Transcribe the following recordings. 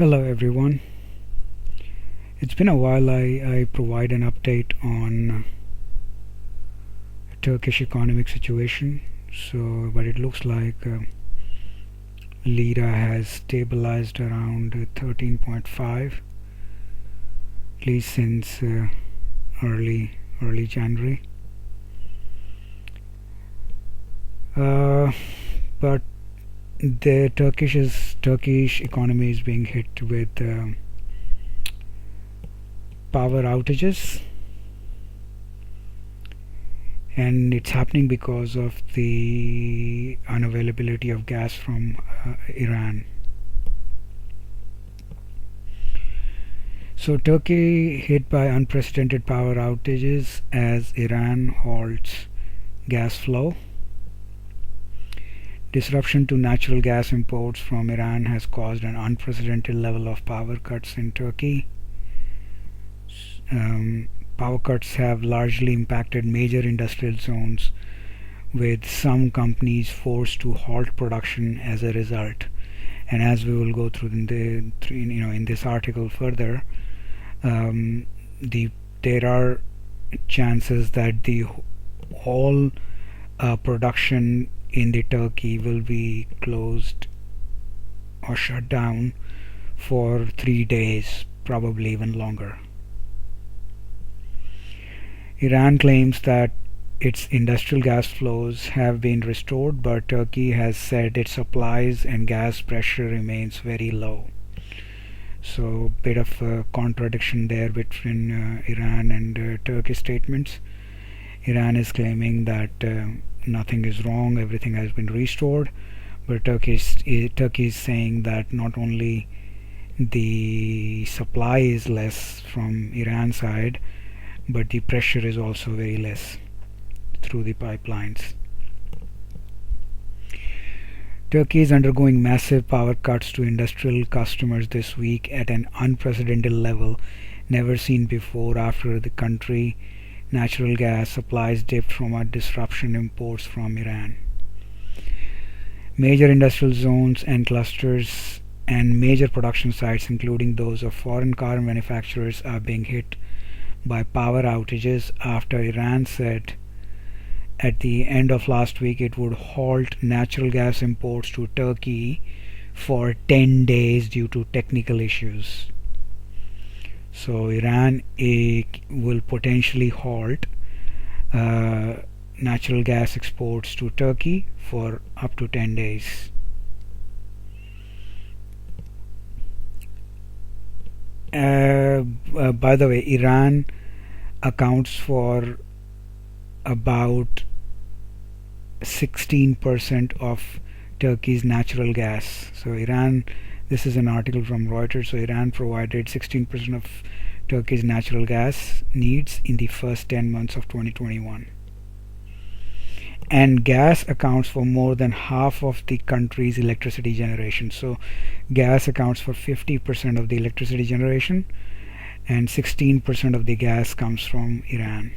Hello everyone. It's been a while I provide an update on Turkish economic situation. But it looks like lira has stabilized around 13.5, at least since early January. But the Turkish economy is being hit with power outages, and it's happening because of the unavailability of gas from Iran. So Turkey hit by unprecedented power outages as Iran halts gas flow. Disruption to natural gas imports from Iran has caused an unprecedented level of power cuts in Turkey. Power cuts have largely impacted major industrial zones, with some companies forced to halt production as a result. And as we will go through in this article further, there are chances that the whole production in the Turkey will be closed or shut down for 3 days, probably even longer. Iran claims that its industrial gas flows have been restored, but Turkey has said its supplies and gas pressure remains very low. So, bit of a contradiction there between Iran and Turkish statements. Iran is claiming that nothing is wrong, everything has been restored, but Turkey is saying that not only the supply is less from Iran side, but the pressure is also very less through the pipelines. Turkey is undergoing massive power cuts to industrial customers this week at an unprecedented level never seen before after the country natural gas supplies dipped from a disruption imports from Iran. Major industrial zones and clusters and major production sites, including those of foreign car manufacturers, are being hit by power outages after Iran said at the end of last week it would halt natural gas imports to Turkey for 10 days due to technical issues. So Iran will potentially halt natural gas exports to Turkey for up to 10 days. By the way, Iran accounts for about 16% of Turkey's natural gas. So Iran, this is an article from Reuters. So Iran provided 16% of Turkey's natural gas needs in the first 10 months of 2021. And gas accounts for more than half of the country's electricity generation. So gas accounts for 50% of the electricity generation, and 16% of the gas comes from Iran.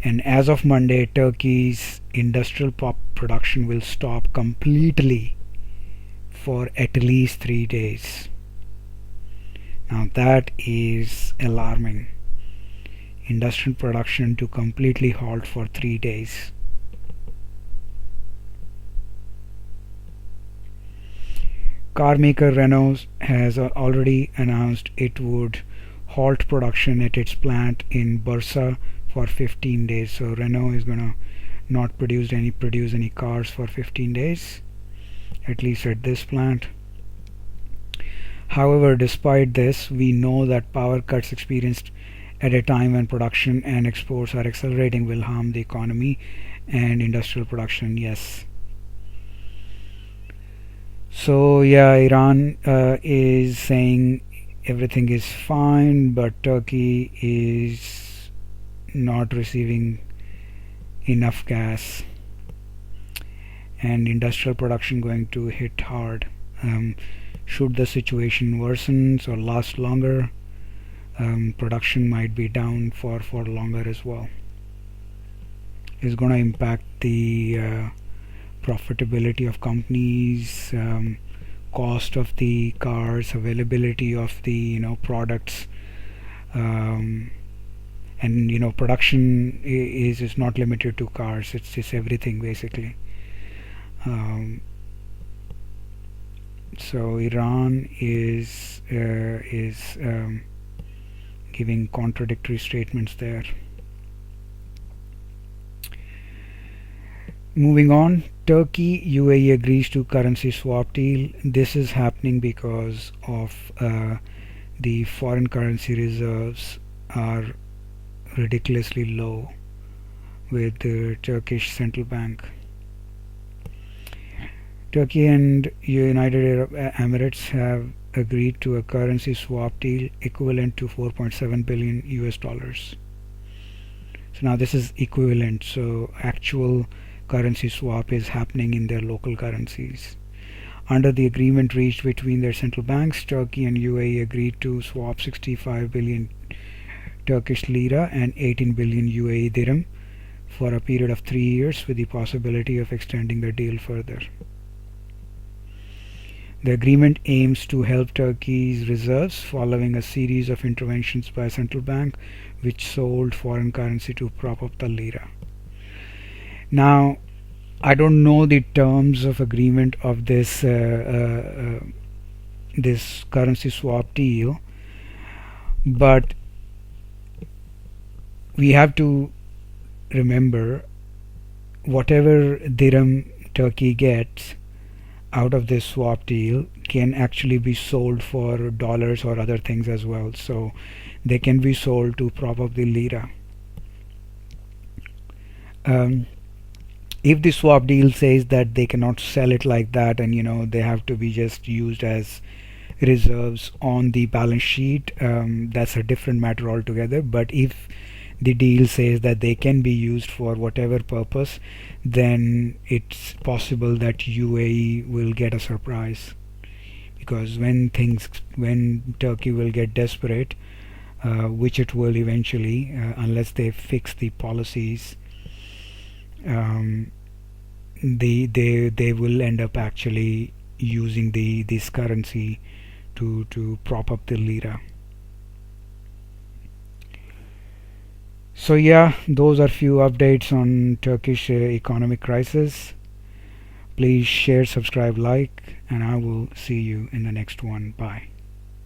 And as of Monday, Turkey's industrial production will stop completely for at least 3 days. Now that is alarming. Industrial production to completely halt for 3 days. Car maker Renault has already announced it would halt production at its plant in Bursa for 15 days. So Renault is gonna not produce any cars for 15 days, at least at this plant. However, despite this, we know that power cuts experienced at a time when production and exports are accelerating will harm the economy and industrial production. Yes. So yeah, Iran is saying everything is fine, but Turkey is not receiving enough gas, and industrial production going to hit hard. Should the situation worsens or last longer, production might be down for longer as well. It's going to impact the profitability of companies, cost of the cars, availability of the products, um, and production is not limited to cars. It's everything basically. Um, so Iran is giving contradictory statements there. Moving on, Turkey UAE agrees to currency swap deal. This is happening because of the foreign currency reserves are ridiculously low with the Turkish central bank. Turkey and United Arab Emirates have agreed to a currency swap deal equivalent to 4.7 billion US dollars. So now this is equivalent, so actual currency swap is happening in their local currencies. Under the agreement reached between their central banks, Turkey and UAE agreed to swap 65 billion Turkish lira and 18 billion UAE dirham for a period of 3 years, with the possibility of extending the deal further. The agreement aims to help Turkey's reserves following a series of interventions by a central bank which sold foreign currency to prop up the lira. Now, I don't know the terms of agreement of this this currency swap deal, but we have to remember whatever dirham Turkey gets out of this swap deal can actually be sold for dollars or other things as well. So they can be sold to prop up the lira. If the swap deal says that they cannot sell it like that, and they have to be just used as reserves on the balance sheet, that's a different matter altogether. But if the deal says that they can be used for whatever purpose, then it's possible that UAE will get a surprise, because when Turkey will get desperate, which it will eventually, unless they fix the policies, they will end up actually using this currency to prop up the lira. So yeah, those are few updates on Turkish economic crisis. Please share, subscribe, like, and I will see you in the next one. Bye.